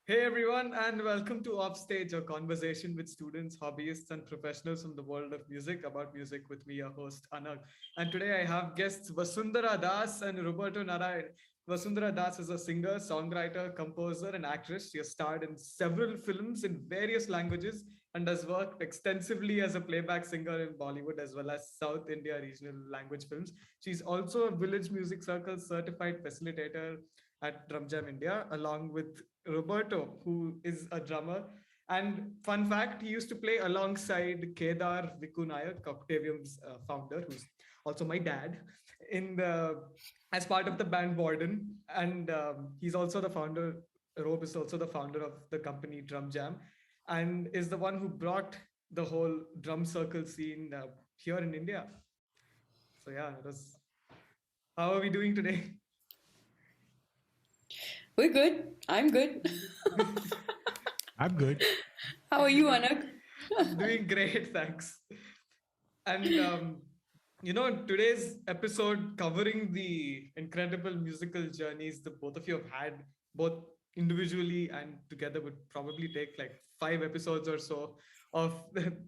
Hey everyone, and welcome to Offstage, a conversation with students, hobbyists, and professionals from the world of music about music with me, your host Anagh. And today I have guests Vasundhara Das and Roberto Narain. Vasundhara Das is a singer, songwriter, composer, and actress. She has starred in several films in various languages and has worked extensively as a playback singer in Bollywood as well as South India regional language films. She's also a Village Music Circle certified facilitator at Drumjam India, along with Roberto, who is a drummer. And fun fact, he used to play alongside Kedar Vikunayak, Octavium's founder, who's also my dad, in the as part of the band Warden. And he's also the founder. Rob is also the founder of the company Drum Jam, and is the one who brought the whole drum circle scene here in India. So yeah, it was. How are we doing today? We're good. I'm good. I'm good. How are you, Anagh? I'm doing great, thanks. And today's episode covering the incredible musical journeys the both of you have had, both individually and together, would probably take like 5 episodes or so of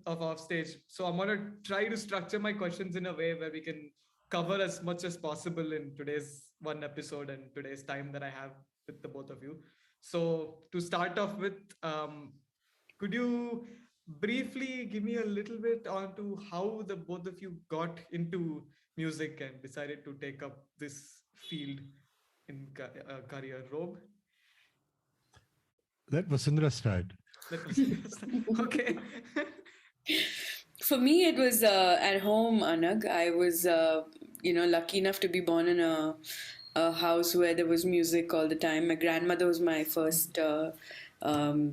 of Offstage. So I'm gonna try to structure my questions in a way where we can cover as much as possible in today's one episode and today's time that I have with the both of you. So to start off with, could you briefly give me a little bit onto how the both of you got into music and decided to take up this field in career? Rob, Let Vasundhara start. let me okay. For me, it was at home, Anagh. I was, lucky enough to be born in a house where there was music all the time. My grandmother was my first um,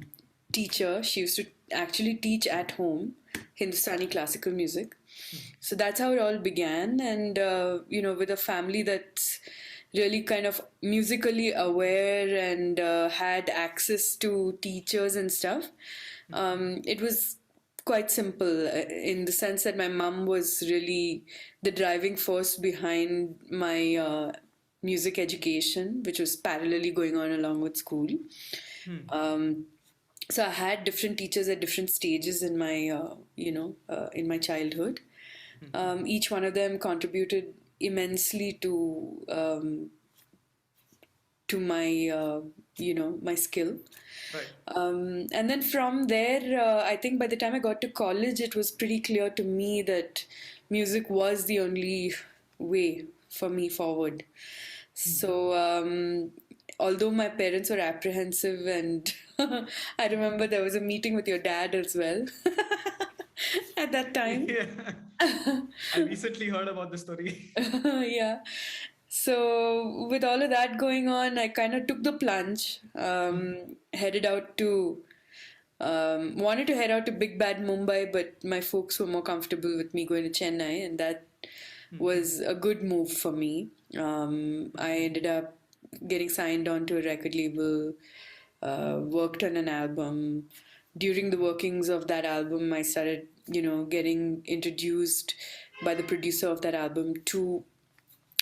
teacher. She used to actually teach at home Hindustani classical music. So that's how it all began. And, with a family that's really kind of musically aware and had access to teachers and stuff, it was quite simple in the sense that my mum was really the driving force behind my music education, which was parallelly going on along with school. Um, so I had different teachers at different stages in my, in my childhood. Each one of them contributed immensely to my, my skill. Right. And then from there, I think by the time I got to college, it was pretty clear to me that music was the only way for me forward. So, although my parents were apprehensive, and I remember there was a meeting with your dad as well at that time. Yeah. I recently heard about the story. Yeah. So, with all of that going on, I kind of took the plunge, headed out to, wanted to head out to Big Bad Mumbai, but my folks were more comfortable with me going to Chennai, and that was a good move for me. I ended up getting signed onto a record label, worked on an album. During the workings of that album, I started, getting introduced by the producer of that album to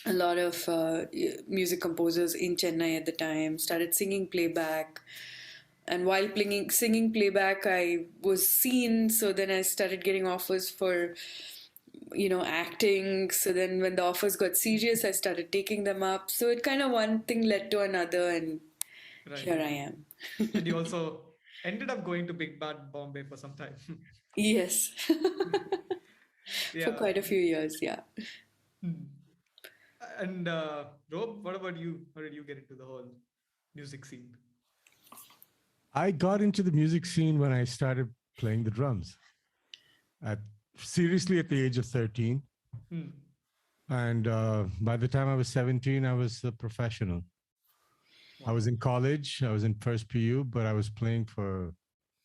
a lot of music composers in Chennai at the time, started singing playback. And while singing playback, I was seen. So then I started getting offers for, acting. So then when the offers got serious, I started taking them up. So it kind of one thing led to another, and Right. here I am. And you also ended up going to Big Bad Bombay for some time. Yes. For Yeah. quite a few years, yeah. And Rob, what about you? How did you get into the whole music scene? I got into the music scene when I started playing the drums. At seriously at the age of 13. And by the time I was 17, I was a professional. I was in college. I was in first PU, but I was playing for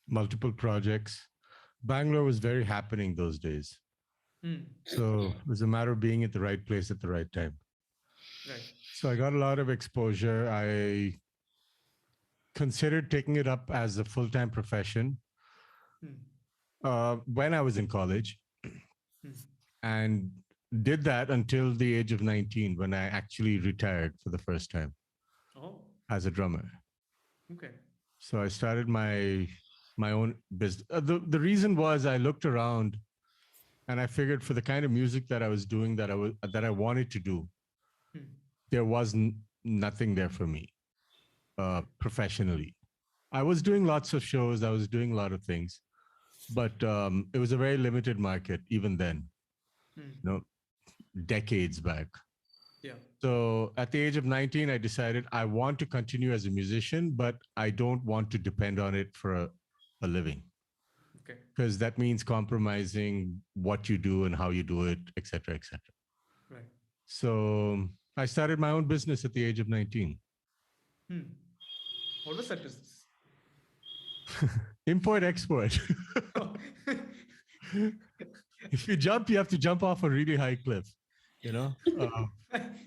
multiple projects. Bangalore was very happening those days. So it was a matter of being at the right place at the right time. Right. So I got a lot of exposure. I considered taking it up as a full-time profession when I was in college, and did that until the age of 19 when I actually retired for the first time Oh, as a drummer. okay. So I started my own business. The reason was I looked around and I figured for the kind of music that I was doing that I wanted to do, there was nothing there for me professionally. I was doing lots of shows. I was doing a lot of things, but it was a very limited market even then. You know, decades back. Yeah. So at the age of 19, I decided I want to continue as a musician, but I don't want to depend on it for a living. Okay. Because that means compromising what you do and how you do it, et cetera, et cetera. Right. So I started my own business at the age of 19. What was that business? Import export. If you jump, you have to jump off a really high cliff, you know?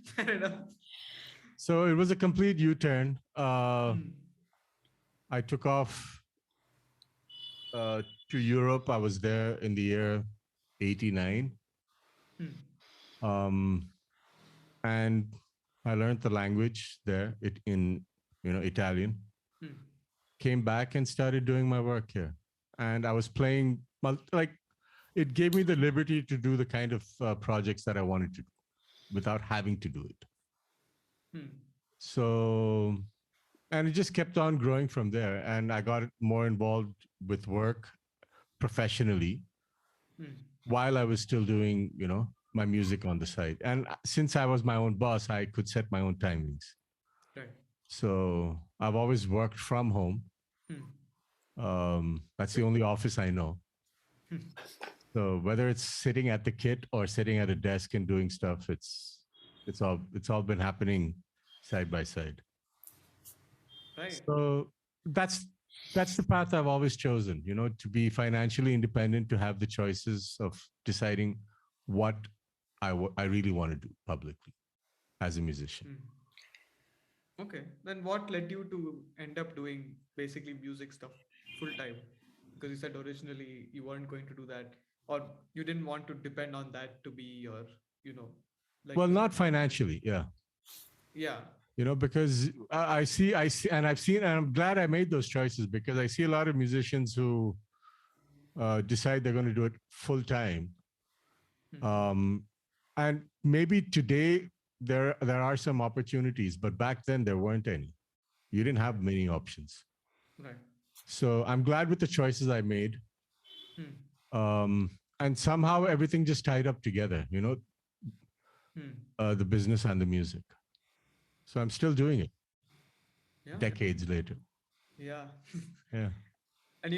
Fair enough. So it was a complete U-turn. I took off to Europe. I was there in the year 89. And I learned the language there in Italian. Came back and started doing my work here. And I was playing, like, it gave me the liberty to do the kind of projects that I wanted to do without having to do it. So, and it just kept on growing from there. And I got more involved with work professionally while I was still doing, my music on the side. And since I was my own boss, I could set my own timings. Right. So I've always worked from home. That's the only office I know. So whether it's sitting at the kit or sitting at a desk and doing stuff, it's all been happening side by side. Right. So that's the path I've always chosen, to be financially independent, to have the choices of deciding what I really want to do publicly as a musician. Okay. Then what led you to end up doing basically music stuff full time? Because you said originally you weren't going to do that, or you didn't want to depend on that to be your, like. Well, not financially, yeah. Yeah. Because I see, and I've seen, and I'm glad I made those choices, because I see a lot of musicians who decide they're going to do it full time. And maybe today there are some opportunities, but back then there weren't any. You didn't have many options. Right. So I'm glad with the choices I made. And somehow everything just tied up together, the business and the music. So I'm still doing it. Yeah. Decades later. Yeah. Yeah. And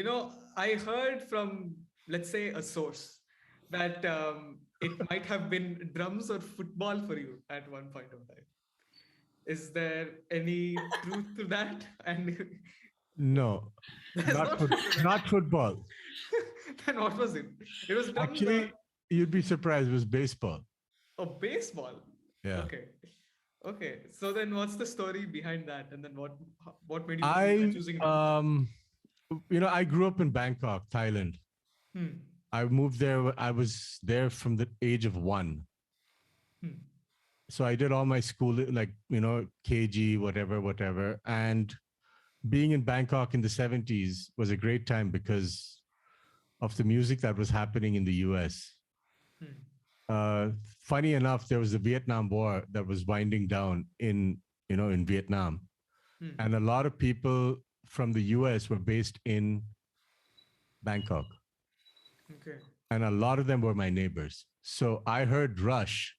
I heard from, let's say, a source that it might have been drums or football for you at one point of time. Is there any truth to that? And no, not football. Then what was it? It was drums. Actually, you'd be surprised. It was baseball. Oh, baseball. Yeah. Okay. So then, what's the story behind that? And then what made you choosing drums? I grew up in Bangkok, Thailand. I moved there. I was there from the age of 1. So I did all my school, like, KG, whatever. And being in Bangkok in the 70s was a great time because of the music that was happening in the US. Funny enough, there was the Vietnam War that was winding down in Vietnam. And a lot of people from the US were based in Bangkok. Okay. And a lot of them were my neighbors. So I heard Rush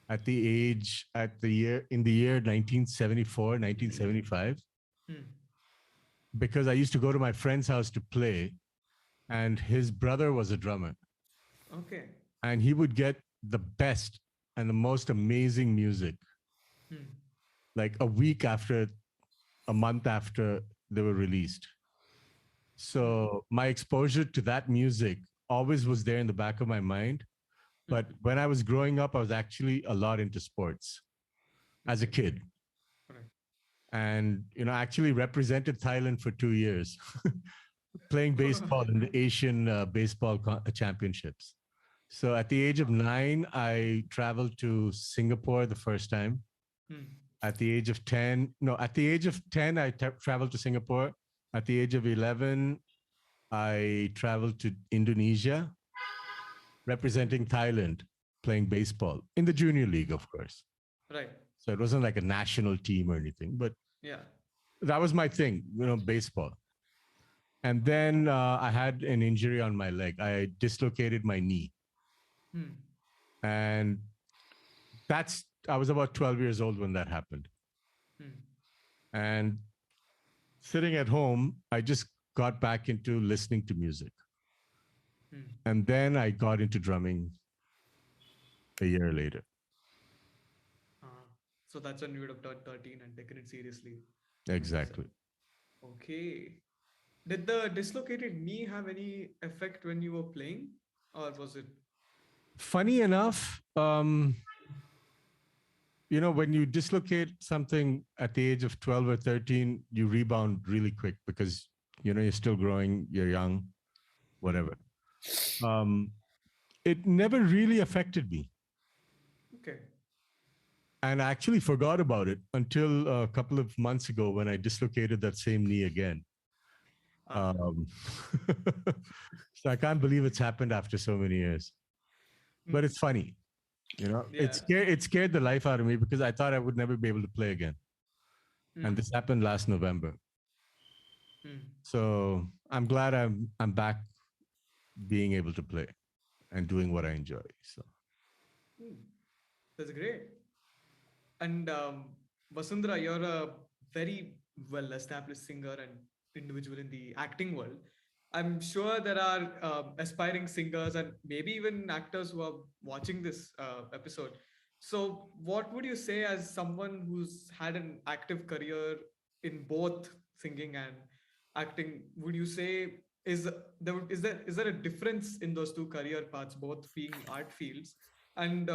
in the year 1974, 1975, because I used to go to my friend's house to play, and his brother was a drummer. Okay. And he would get the best and the most amazing music, like a month after they were released. So my exposure to that music always was there in the back of my mind. But when I was growing up, I was actually a lot into sports as a kid. Right. And, I actually represented Thailand for 2 years, playing baseball in the Asian baseball championships. So at the age of 9, I traveled to Singapore the first time. At the age of 10, I traveled to Singapore. At the age of 11, I traveled to Indonesia, representing Thailand, playing baseball in the junior league, of course. Right. So it wasn't like a national team or anything, but Yeah. that was my thing, baseball. And then I had an injury on my leg. I dislocated my knee. And I was about 12 years old when that happened. And sitting at home, I just got back into listening to music. And then I got into drumming a year later. So that's when you would have turned 13 and taken it seriously. Exactly. Okay. Did the dislocated knee have any effect when you were playing, or was it? Funny enough, when you dislocate something at the age of 12 or 13, you rebound really quick because, you're still growing, you're young, whatever. It never really affected me. Okay. And I actually forgot about it until a couple of months ago when I dislocated that same knee again. So I can't believe it's happened after so many years. But it's funny. It scared the life out of me because I thought I would never be able to play again. And this happened last November. So I'm glad I'm back being able to play and doing what I enjoy. So that's great. And Vasundhara, you're a very well-established singer and individual in the acting world. I'm sure there are aspiring singers and maybe even actors who are watching this episode. So what would you say as someone who's had an active career in both singing and acting? Would you say is there a difference in those two career paths, both being art fields? And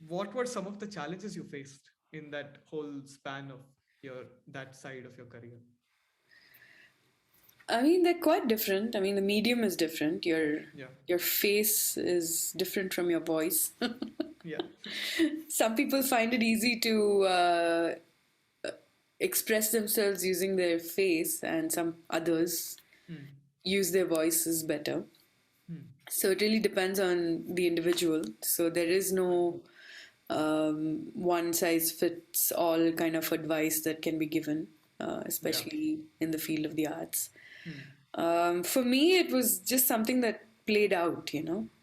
what were some of the challenges you faced in that whole span of that side of your career? I mean, they're quite different. I mean, the medium is different. Your face is different from your voice. Yeah. Some people find it easy to express themselves using their face, and some others use their voices better. So it really depends on the individual. So there is no one size fits all kind of advice that can be given, especially in the field of the arts. For me, it was just something that played out,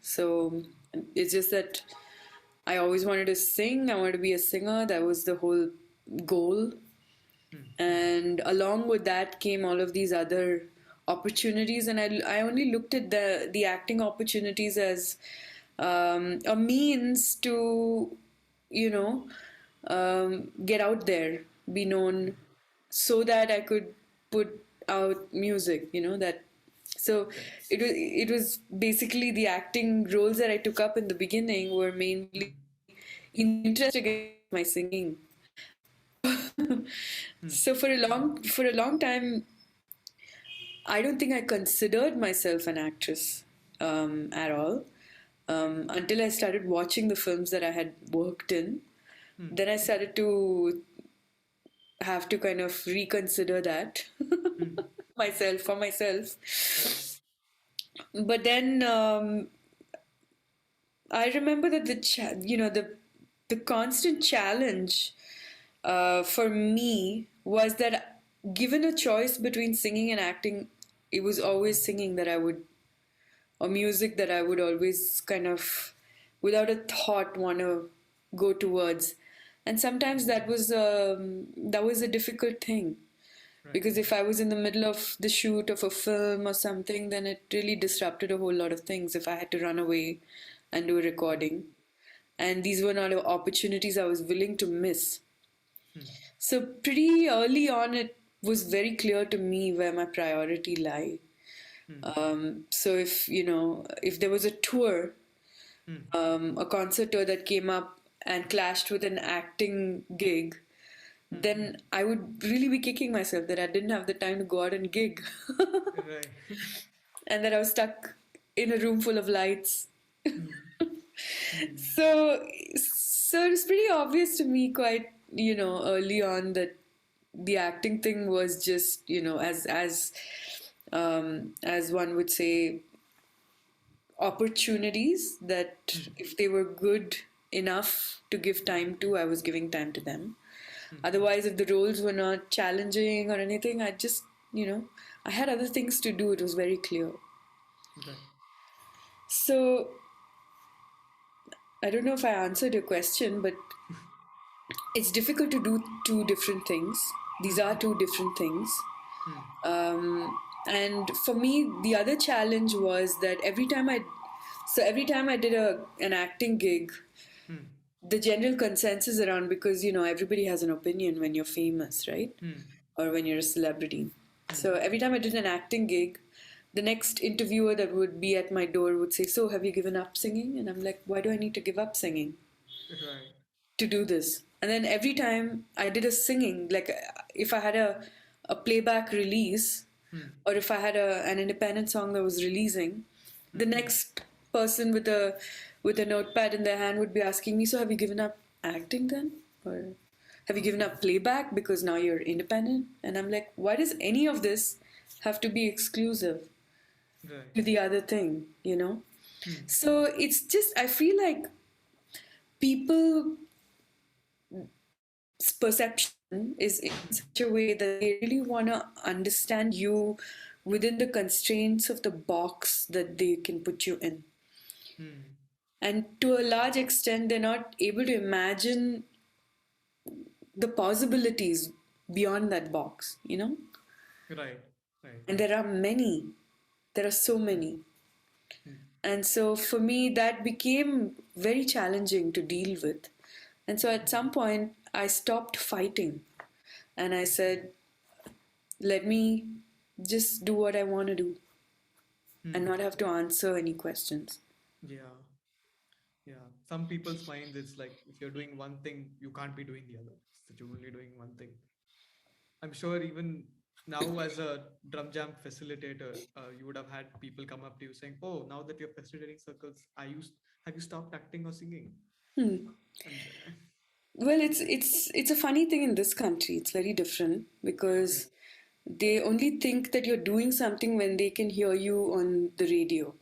So it's just that I always wanted to sing. I wanted to be a singer. That was the whole goal. And along with that came all of these other opportunities. And I only looked at the acting opportunities as a means to, get out there, be known, so that I could put out music, So it was basically the acting roles that I took up in the beginning were mainly interested in my singing. So for a long time, I don't think I considered myself an actress at all until I started watching the films that I had worked in. Then I started to have to kind of reconsider that for myself. But then I remember that the constant challenge for me was that given a choice between singing and acting, it was always singing that I would, or music that I would always kind of, without a thought, want to go towards. And sometimes that was a difficult thing. Right. Because if I was in the middle of the shoot of a film or something, then it really disrupted a whole lot of things if I had to run away and do a recording. And these were not opportunities I was willing to miss. So pretty early on, it was very clear to me where my priority lay. So if there was a tour, a concert tour that came up and clashed with an acting gig, then I would really be kicking myself that I didn't have the time to go out and gig. Right. And that I was stuck in a room full of lights. So it was pretty obvious to me quite, early on that the acting thing was just, as one would say, opportunities that if they were good enough to give time to, I was giving time to them. Otherwise, if the roles were not challenging or anything, I just, I had other things to do. It was very clear. Okay. So, I don't know if I answered your question, but it's difficult to do two different things. These are two different things. And for me, the other challenge was that every time I did an acting gig, the general consensus around, because everybody has an opinion when you're famous, right? Or when you're a celebrity. So every time I did an acting gig, the next interviewer that would be at my door would say, "So, have you given up singing?" And I'm like, "Why do I need to give up singing Right. to do this?" And then every time I did a singing, like if I had a playback release, or if I had an independent song that was releasing, the next person with a notepad in their hand would be asking me, "So, have you given up acting then? Or have you given up playback because now you're independent?" And I'm like, why does any of this have to be exclusive to the other thing, So it's just, I feel like people's perception is in such a way that they really want to understand you within the constraints of the box that they can put you in. And to a large extent, they're not able to imagine the possibilities beyond that box, Right. And there are many. There are so many. And so for me, that became very challenging to deal with. And so at some point, I stopped fighting. And I said, let me just do what I want to do and not have to answer any questions. Yeah. Yeah. Some people's mind, it's like if you're doing one thing, you can't be doing the other. So you're only doing one thing. I'm sure even now, as a drum jam facilitator, you would have had people come up to you saying, "Oh, now that you're facilitating circles, have you stopped acting or singing?" And Well, it's a funny thing in this country. It's very different because they only think that you're doing something when they can hear you on the radio.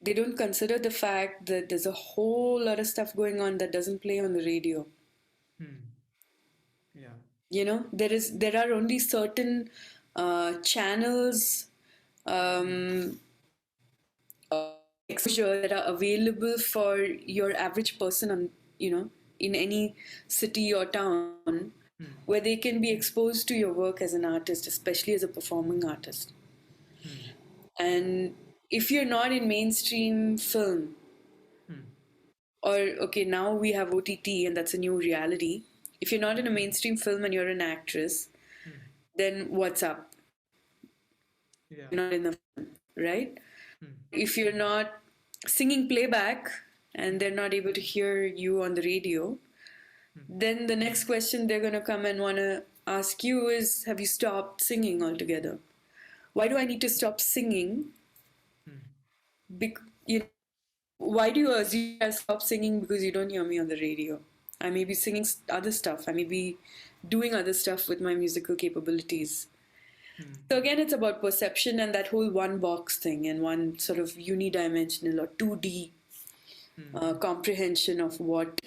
They don't consider the fact that there's a whole lot of stuff going on that doesn't play on the radio. Yeah. There are only certain channels, exposure that are available for your average person on, in any city or town, where they can be exposed to your work as an artist, especially as a performing artist. And if you're not in mainstream film, or okay, now we have OTT and that's a new reality. If you're not in a mainstream film and you're an actress, then what's up? Yeah. You're not in the film, right? If you're not singing playback and they're not able to hear you on the radio, then the next question they're going to come and want to ask you is, have you stopped singing altogether? Why do I need to stop singing? Why do you assume I stop singing because you don't hear me on the radio? I may be singing other stuff. I may be doing other stuff with my musical capabilities. So again, it's about perception and that whole one box thing and one sort of unidimensional or 2D comprehension of what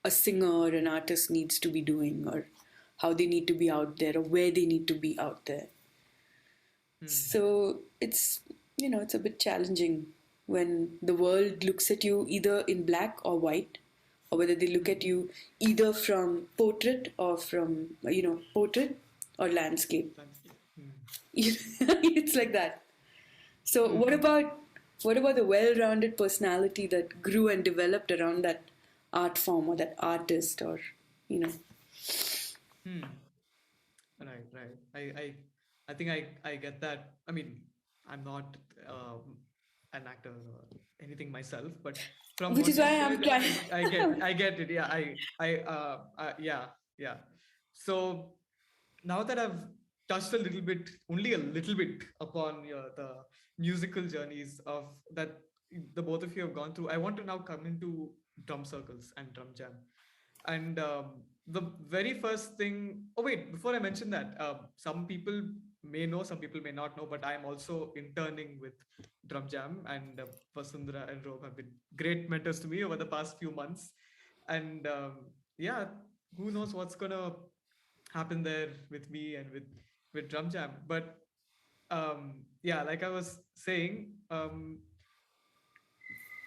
a singer or an artist needs to be doing or how they need to be out there or where they need to be out there. So it's a bit challenging when the world looks at you either in black or white, or whether they look at you either from portrait or from, portrait or landscape. It's like that. So what about the well-rounded personality that grew and developed around that art form or that artist or, Right. I think I get that. I mean, I'm not an actor or anything myself, but from Which what is you why I'm said, trying. I get it. Yeah, yeah. So now that I've touched a little bit, only a little bit upon the musical journeys of that the both of you have gone through, I want to now come into drum circles and drum jam. And the very first thing, oh wait, before I mention that, some people may know, some people may not know, but I'm also interning with Drum Jam, and Vasundhara and Rob have been great mentors to me over the past few months. And yeah, who knows what's gonna happen there with me and with Drum Jam. But yeah, like I was saying,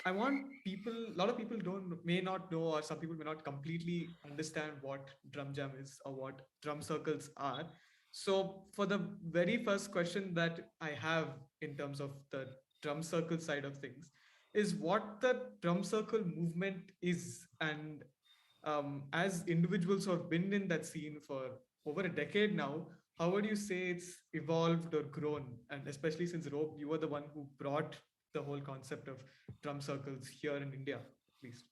I want people, a lot of people may not know, or some people may not completely understand what Drum Jam is or what drum circles are. So, for the very first question that I have in terms of the drum circle side of things, is what the drum circle movement is. And as individuals who have been in that scene for over a decade now, how would you say it's evolved or grown? And especially since Rob, you were the one who brought the whole concept of drum circles here in India, at least.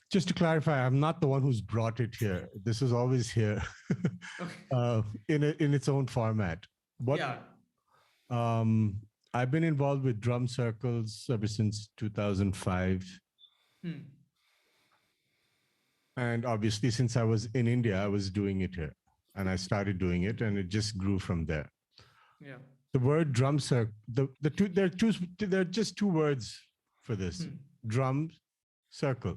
Just to clarify, I'm not the one who's brought it here. This is always here, in its own format. Yeah. I've been involved with drum circles ever since 2005. And obviously, since I was in India, I was doing it here, and I started doing it, and it just grew from there. Yeah. The word drum circle, there are just two words for this: drum circle.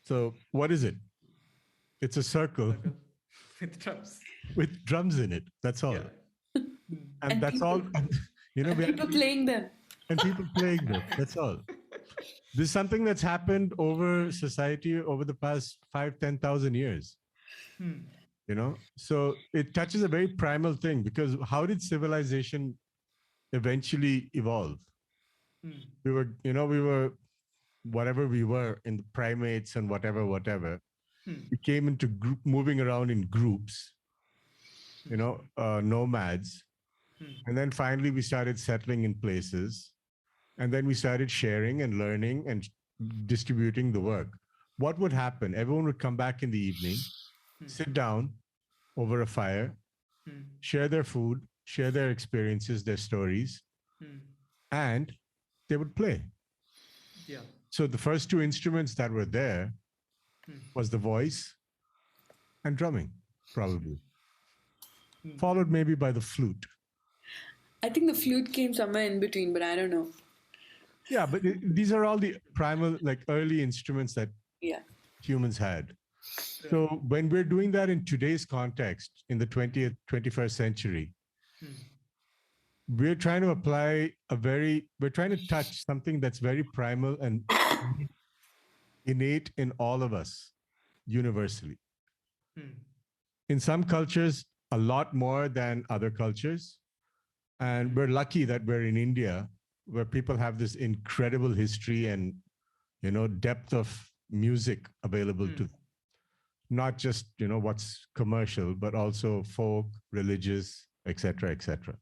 So what is it? It's a circle with drums. With drums in it. That's all. Yeah. And that's all. You know, and people playing them. And people playing them. That's all. This is something that's happened over society over the past 5,000-10,000 years. You know, so it touches a very primal thing, because how did civilization eventually evolve? We were whatever we were in the primates and whatever. We came into moving around in groups, nomads. And then finally we started settling in places. And then we started sharing and learning and distributing the work. What would happen? Everyone would come back in the evening, sit down over a fire, share their food, share their experiences, their stories, and they would play. Yeah. So the first two instruments that were there was the voice and drumming, probably. Followed maybe by the flute. I think the flute came somewhere in between, but I don't know. Yeah, but these are all the primal, like early instruments that humans had. So when we're doing that in today's context, in the 20th, 21st century, we're trying to apply we're trying to touch something that's very primal and innate in all of us, universally. In some cultures, a lot more than other cultures. And we're lucky that we're in India, where people have this incredible history and, depth of music available to them. Not just, what's commercial, but also folk, religious, etc., etc.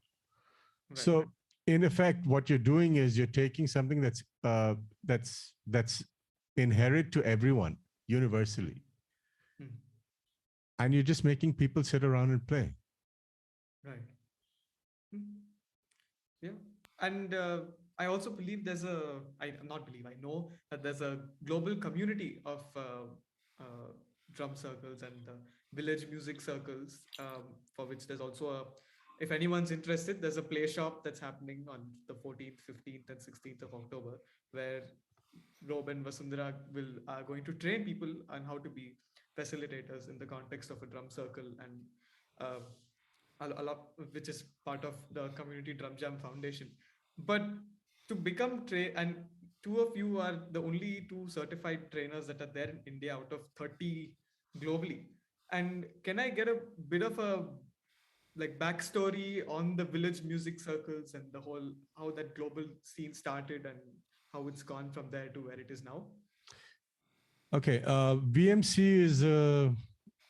Right. So in effect, what you're doing is you're taking something that's inherent to everyone universally. And you're just making people sit around and play. Right. Yeah. And I also believe I know that there's a global community of drum circles and village music circles, for which there's also if anyone's interested, there's a play shop that's happening on the 14th, 15th, and 16th of October, where Rob and Vasundhara are going to train people on how to be facilitators in the context of a drum circle, and a lot, which is part of the community Drum Jam Foundation. But to become and two of you are the only two certified trainers that are there in India out of 30 globally. And can I get a bit of a backstory on the village music circles and the whole, how that global scene started and how it's gone from there to where it is now? Okay, VMC is a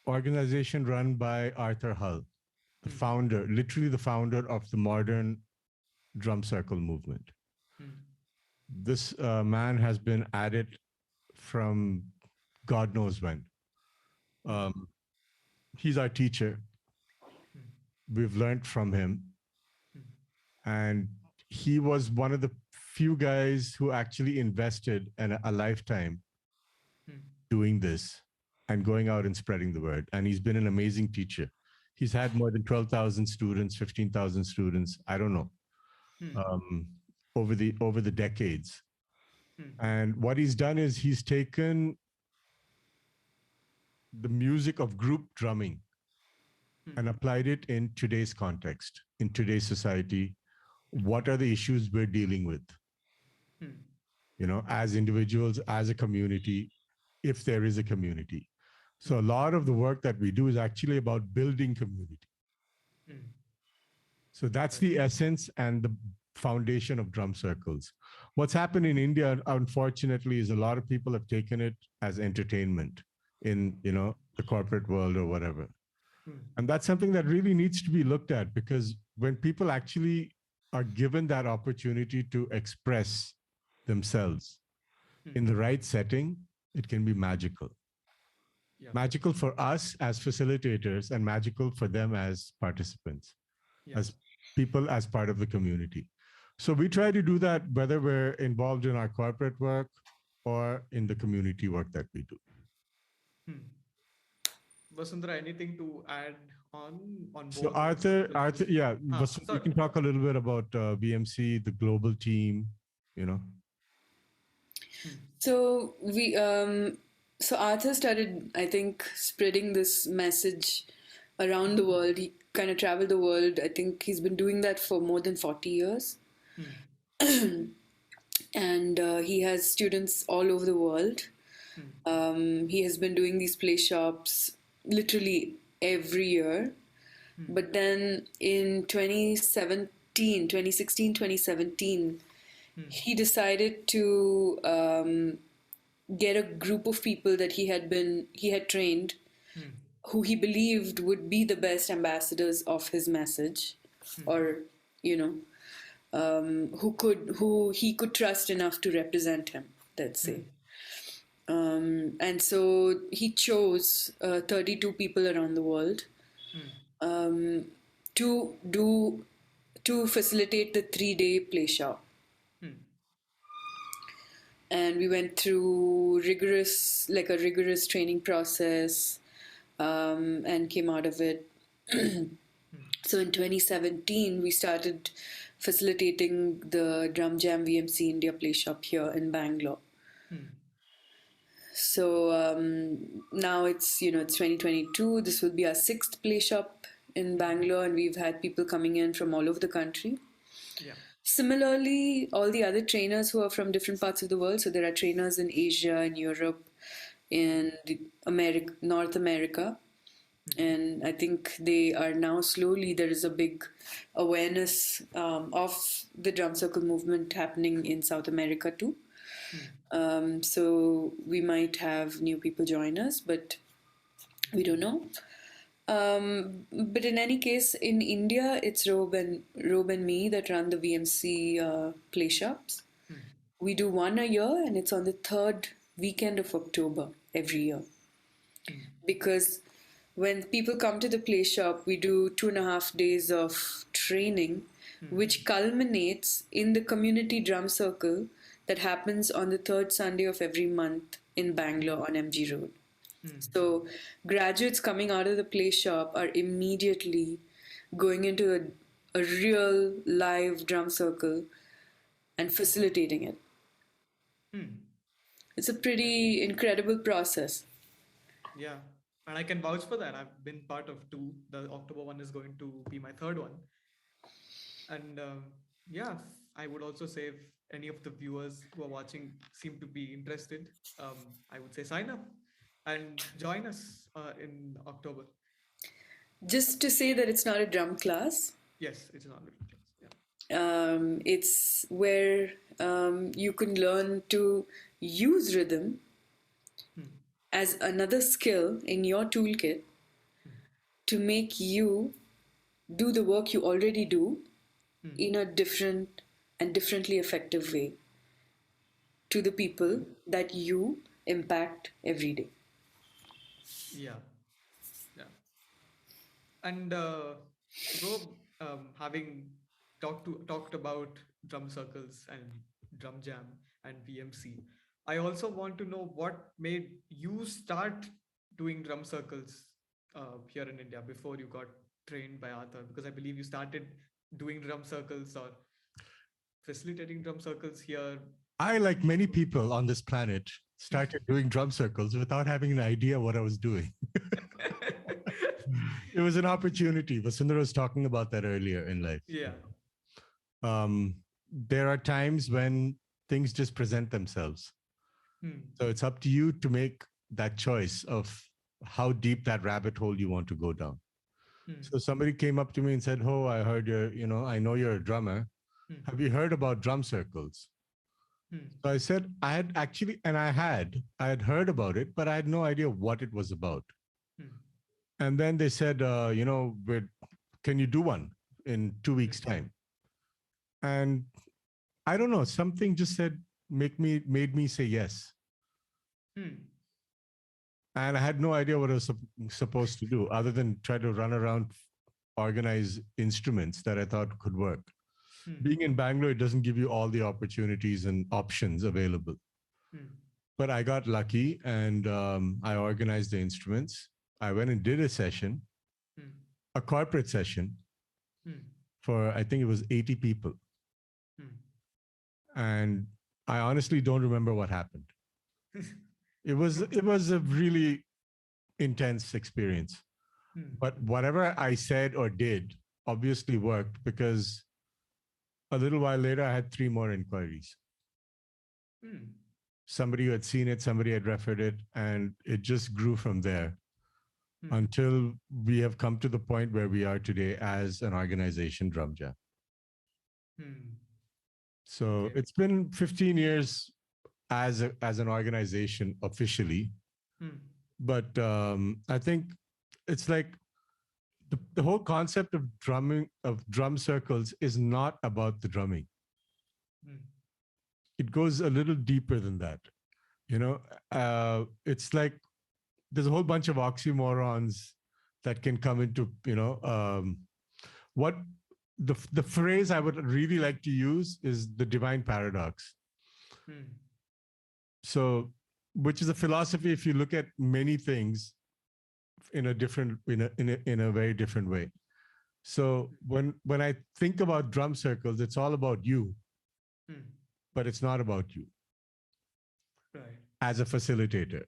organization run by Arthur Hull, the founder, literally the founder of the modern drum circle movement. This man has been at it from God knows when. He's our teacher. We've learned from him. And he was one of the few guys who actually invested a lifetime doing this and going out and spreading the word. And he's been an amazing teacher. He's had more than 12,000 students, 15,000 students. I don't know, over the decades. And what he's done is he's taken the music of group drumming and applied it in today's context, in today's society. What are the issues we're dealing with? As individuals, as a community, if there is a community. So a lot of the work that we do is actually about building community. So that's the essence and the foundation of drum circles. What's happened in India, unfortunately, is a lot of people have taken it as entertainment in, the corporate world or whatever. And that's something that really needs to be looked at, because when people actually are given that opportunity to express themselves in the right setting, it can be magical. Yeah. Magical for us as facilitators and magical for them as participants, as people, as part of the community. So we try to do that whether we're involved in our corporate work or in the community work that we do. Vasundhara, anything to add on both? So Arthur, yeah, Vasundhara, you can talk a little bit about VMC, the global team, So so Arthur started, I think, spreading this message around the world. He kind of traveled the world. I think he's been doing that for more than 40 years. And he has students all over the world. He has been doing these play shops literally every year. But then in 2016, 2017, he decided to get a group of people that he had trained, who he believed would be the best ambassadors of his message, or who he could trust enough to represent him, let's say. And so he chose 32 people around the world to facilitate the 3-day play shop. And we went through a rigorous training process, and came out of it. So in 2017, we started facilitating the Drumjam VMC India play shop here in Bangalore. So now it's 2022. This will be our 6th play shop in Bangalore, and we've had people coming in from all over the country. Yeah. Similarly, all the other trainers who are from different parts of the world. So there are trainers in Asia, in Europe, in North America. And I think they are now slowly, there is a big awareness of the drum circle movement happening in South America too. So we might have new people join us, but we don't know. But in any case, in India, it's Rob and me that run the VMC play shops. We do one a year, and it's on the 3rd weekend of October every year. Because when people come to the play shop, we do 2.5 days of training, which culminates in the community drum circle that happens on the 3rd Sunday of every month in Bangalore on MG Road. So graduates coming out of the play shop are immediately going into a real live drum circle and facilitating it. It's a pretty incredible process. Yeah, and I can vouch for that. I've been part of 2. The October one is going to be my 3rd one. And yeah, I would also say if any of the viewers who are watching seem to be interested, I would say sign up and join us in October. Just to say that it's not a drum class. Yes, it's not a drum class. Yeah. It's where you can learn to use rhythm as another skill in your toolkit to make you do the work you already do in a different and differently effective way to the people that you impact every day. Yeah. And Rob, having talked about drum circles and Drum Jam and VMC. I also want to know what made you start doing drum circles here in India before you got trained by Arthur, because I believe you started doing drum circles or facilitating drum circles here. I, like many people on this planet, started doing drum circles without having an idea what I was doing. It was an opportunity. Vasundhara was talking about that earlier in life. Yeah. There are times when things just present themselves. So it's up to you to make that choice of how deep that rabbit hole you want to go down. So somebody came up to me and said, "Oh, I heard I know you're a drummer. Have you heard about drum circles?" So I said, I had actually, and I had heard about it, but I had no idea what it was about. And then they said, can you do one in 2 weeks' time? And I don't know, something just said, made me say yes. And I had no idea what I was supposed to do other than try to run around, organize instruments that I thought could work. Being in Bangalore, it doesn't give you all the opportunities and options available. But I got lucky and I organized the instruments. I went and did a session, a corporate session for, I think it was 80 people. And I honestly don't remember what happened. It was a really intense experience. But whatever I said or did obviously worked, because a little while later, I had 3 more inquiries. Somebody who had seen it, somebody had referred it, and it just grew from there until we have come to the point where we are today as an organization, Drumjam. So it's been 15 years as an organization officially, but I think it's like the whole concept of drum circles is not about the drumming. It goes a little deeper than that. It's like there's a whole bunch of oxymorons that can come into, what the phrase I would really like to use is the divine paradox. So, which is a philosophy, if you look at many things in a very different way. So when I think about drum circles, it's all about you, but it's not about you. Right. As a facilitator.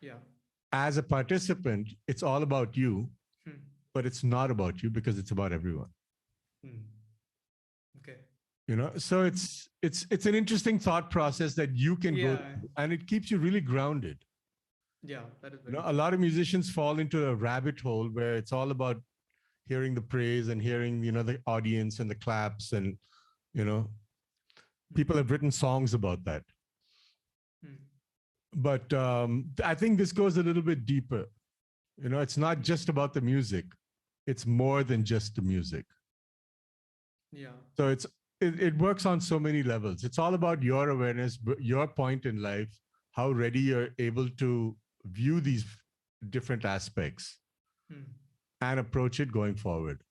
Yeah. As a participant, it's all about you, but it's not about you because it's about everyone. Okay. So it's an interesting thought process that you can go through, and it keeps you really grounded. Yeah, that is very a lot of musicians fall into a rabbit hole where it's all about hearing the praise and hearing, the audience and the claps, and, people have written songs about that. But I think this goes a little bit deeper. It's not just about the music. It's more than just the music. Yeah. So it works on so many levels. It's all about your awareness, your point in life, how ready you're able to view these different aspects and approach it going forward.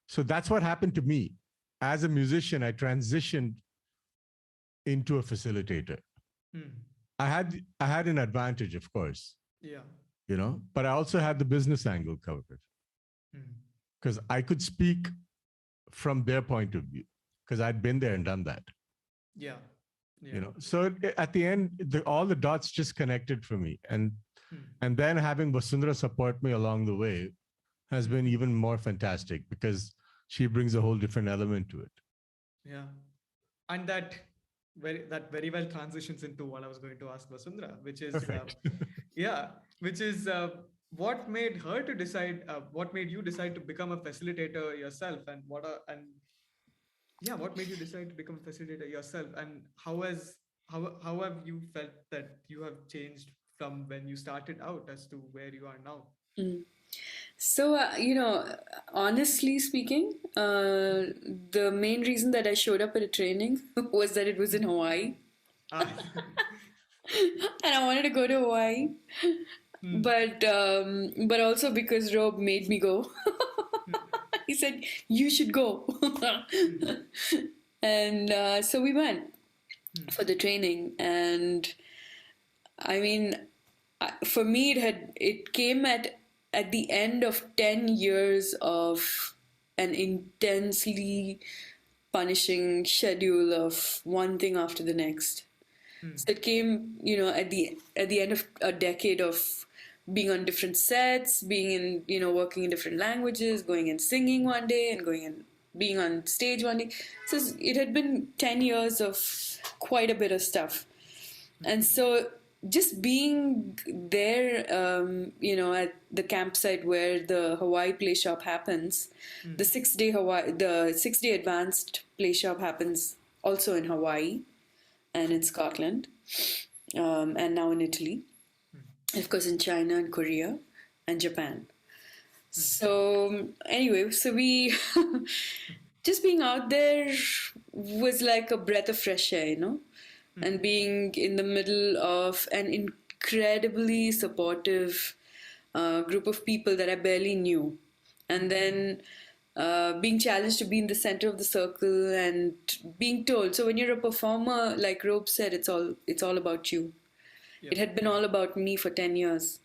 So that's what happened to me. As a musician, I transitioned into a facilitator. I had an advantage, of course. Yeah. But I also had the business angle covered. Because I could speak from their point of view, because I'd been there and done that. Yeah. So at the end, all the dots just connected for me. And then having Vasundhara support me along the way has been even more fantastic, because she brings a whole different element to it. Yeah. And that very well transitions into what I was going to ask Vasundhara, which is, what made her to decide, what made you decide to become a facilitator yourself, and what made you decide to become a facilitator yourself, and how have you felt that you have changed from when you started out as to where you are now? So, honestly speaking, the main reason that I showed up at a training was that it was in Hawaii. And I wanted to go to Hawaii. But also because Rob made me go. He said, you should go. And so we went. for the training. And I mean, for me, it came at the end of 10 years of an intensely punishing schedule of one thing after the next. So it came, at the end of a decade of being on different sets, being in, working in different languages, going and singing one day and going and being on stage one day. So it had been 10 years of quite a bit of stuff. And so just being there, at the campsite where the Hawaii play shop happens, the 6-day advanced play shop happens also in Hawaii and in Scotland, and now in Italy, of course in China and Korea and Japan. So anyway, so we just being out there was like a breath of fresh air, and being in the middle of an incredibly supportive group of people that I barely knew, and then being challenged to be in the center of the circle and being told. So when you're a performer, like Rob said, it's all about you. It had been all about me for 10 years.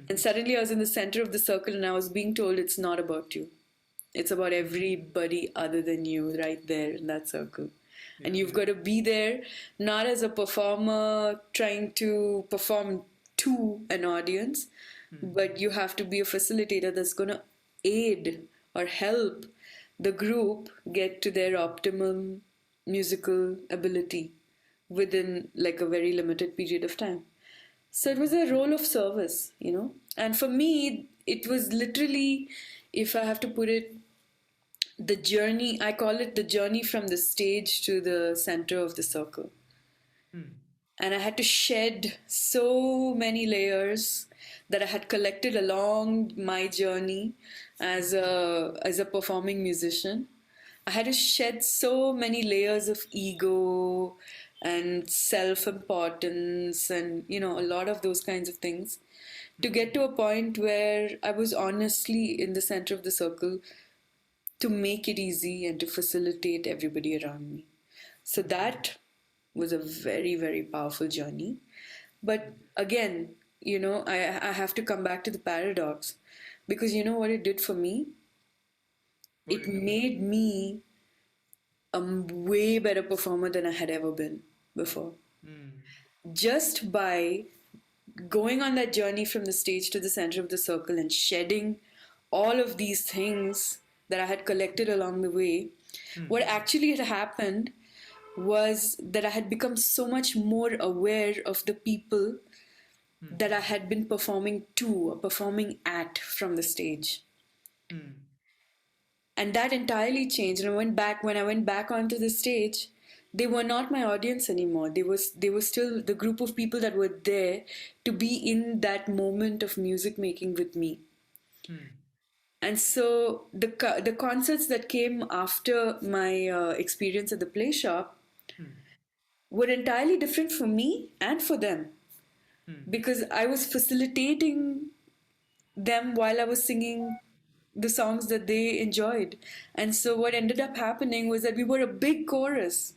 And suddenly I was in the center of the circle and I was being told it's not about you. It's about everybody other than you right there in that circle. And you've got to be there, not as a performer trying to perform to an audience, but you have to be a facilitator that's going to aid or help the group get to their optimum musical ability within like a very limited period of time. So it was a role of service, And for me, it was literally, if I have to put it, the journey, I call it the journey from the stage to the center of the circle. And I had to shed so many layers that I had collected along my journey as a performing musician. I had to shed so many layers of ego and self-importance and, a lot of those kinds of things to get to a point where I was honestly in the center of the circle to make it easy and to facilitate everybody around me. So that was a very, very powerful journey. But again, I have to come back to the paradox, because you know what it did for me? It made me a way better performer than I had ever been before. Just by going on that journey from the stage to the center of the circle and shedding all of these things that I had collected along the way, what actually had happened was that I had become so much more aware of the people that I had been performing to or performing at from the stage. And that entirely changed. And when I went back onto the stage, they were not my audience anymore. They were still the group of people that were there to be in that moment of music making with me. And so the concerts that came after my experience at the play shop were entirely different for me and for them, because I was facilitating them while I was singing the songs that they enjoyed. And so what ended up happening was that we were a big chorus.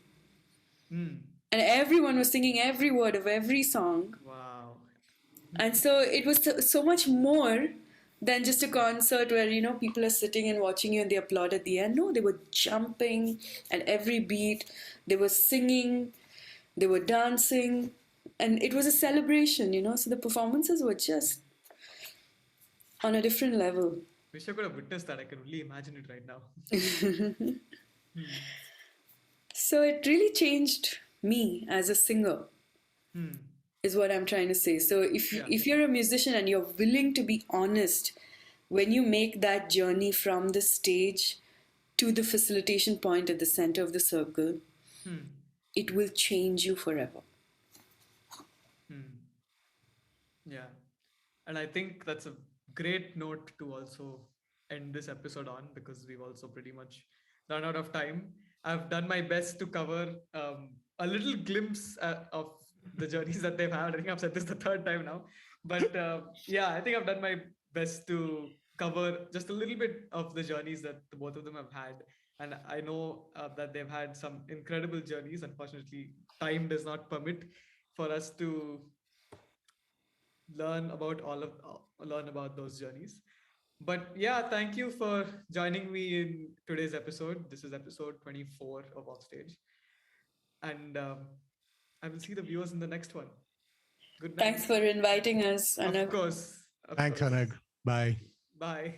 And everyone was singing every word of every song. Wow. And so it was so much more than just a concert where, people are sitting and watching you and they applaud at the end. No, they were jumping at every beat. They were singing. They were dancing. And it was a celebration, So the performances were just on a different level. Wish I could have witnessed that. I can only imagine it right now. So it really changed me as a singer, is what I'm trying to say. So if you're a musician and you're willing to be honest when you make that journey from the stage to the facilitation point at the center of the circle, it will change you forever. Yeah. And I think that's a great note to also end this episode on, because we've also pretty much run out of time. I've done my best to cover a little glimpse of the journeys that they've had. I think I've said this the third time now. But I think I've done my best to cover just a little bit of the journeys that both of them have had. And I know that they've had some incredible journeys. Unfortunately, time does not permit for us to learn about those journeys. But yeah, thank you for joining me in today's episode. This is episode 24 of Offstage. And I will see the viewers in the next one. Good night. Thanks for inviting us, Anagh. Of course. Thanks, Anagh. Bye. Bye.